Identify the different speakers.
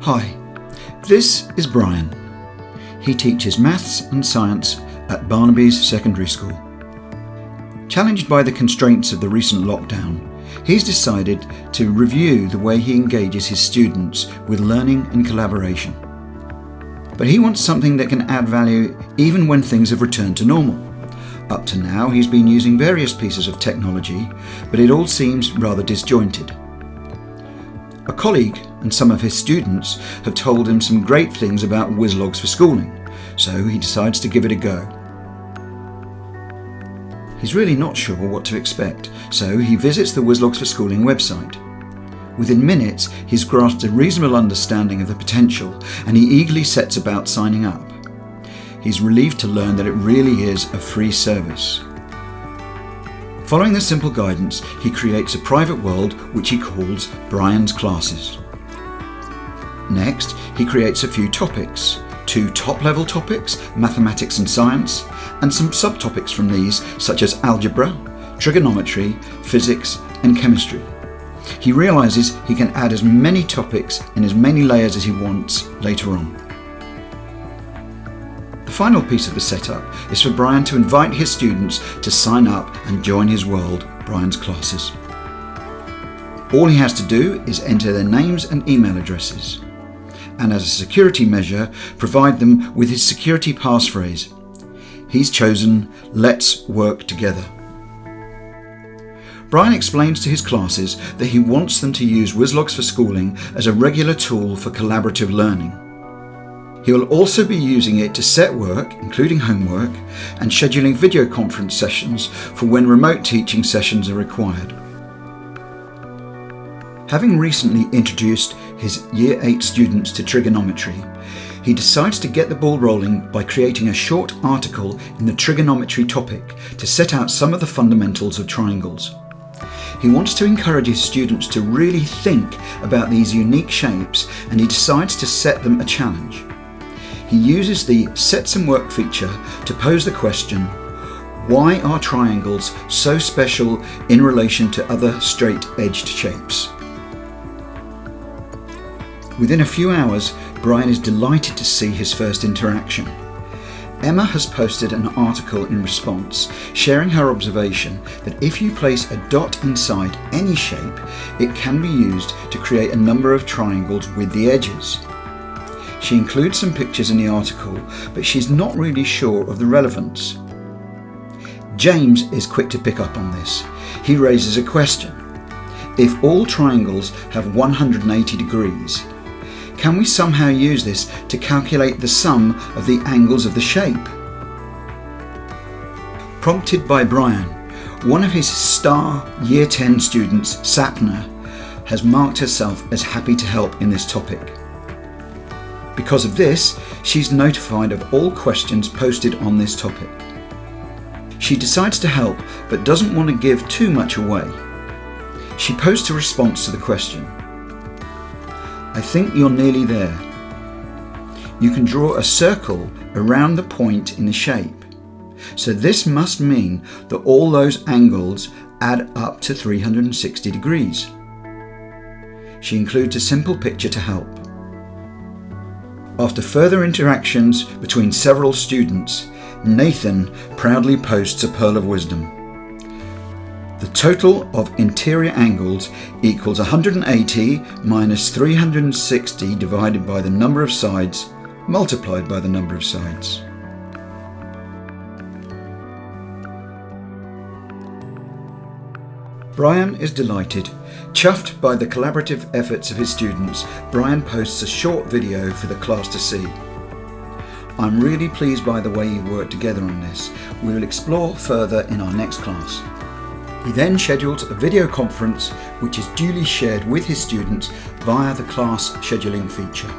Speaker 1: Hi, this is Brian. He teaches maths and science at Barnaby's Secondary School. Challenged by the constraints of the recent lockdown, he's decided to review the way he engages his students with learning and collaboration. But he wants something that can add value even when things have returned to normal. Up to now, he's been using various pieces of technology, but it all seems rather disjointed. A colleague and some of his students have told him some great things about Wizlogs for schooling, so he decides to give it a go. He's really not sure what to expect, so he visits the Wizlogs for Schooling website. Within minutes, he's grasped a reasonable understanding of the potential, and he eagerly sets about signing up. He's relieved to learn that it really is a free service. Following the simple guidance, he creates a private world which he calls Brian's Classes. Next, he creates a few topics, 2 top-level topics, mathematics and science, and some subtopics from these such as algebra, trigonometry, physics and chemistry. He realises he can add as many topics in as many layers as he wants later on. The final piece of the setup is for Brian to invite his students to sign up and join his world, Brian's Classes. All he has to do is enter their names and email addresses, and as a security measure, provide them with his security passphrase. He's chosen "Let's work together." Brian explains to his classes that he wants them to use Wizlogs for Schooling as a regular tool for collaborative learning. He will also be using it to set work, including homework, and scheduling video conference sessions for when remote teaching sessions are required. Having recently introduced his Year 8 students to trigonometry, he decides to get the ball rolling by creating a short article in the trigonometry topic to set out some of the fundamentals of triangles. He wants to encourage his students to really think about these unique shapes, and he decides to set them a challenge. He uses the Set Some Work feature to pose the question, why are triangles so special in relation to other straight-edged shapes? Within a few hours, Brian is delighted to see his first interaction. Emma has posted an article in response, sharing her observation that if you place a dot inside any shape, it can be used to create a number of triangles with the edges. She includes some pictures in the article, but she's not really sure of the relevance. James is quick to pick up on this. He raises a question. If all triangles have 180 degrees, can we somehow use this to calculate the sum of the angles of the shape? Prompted by Brian, one of his star Year 10 students, Sapna, has marked herself as happy to help in this topic. Because of this, she's notified of all questions posted on this topic. She decides to help, but doesn't want to give too much away. She posts a response to the question. I think you're nearly there. You can draw a circle around the point in the shape. So this must mean that all those angles add up to 360 degrees. She includes a simple picture to help. After further interactions between several students, Nathan proudly posts a pearl of wisdom. The total of interior angles equals 180 minus 360 divided by the number of sides multiplied by the number of sides. Brian is delighted. Chuffed by the collaborative efforts of his students, Brian posts a short video for the class to see. I'm really pleased by the way you worked together on this. We will explore further in our next class. He then schedules a video conference which is duly shared with his students via the class scheduling feature.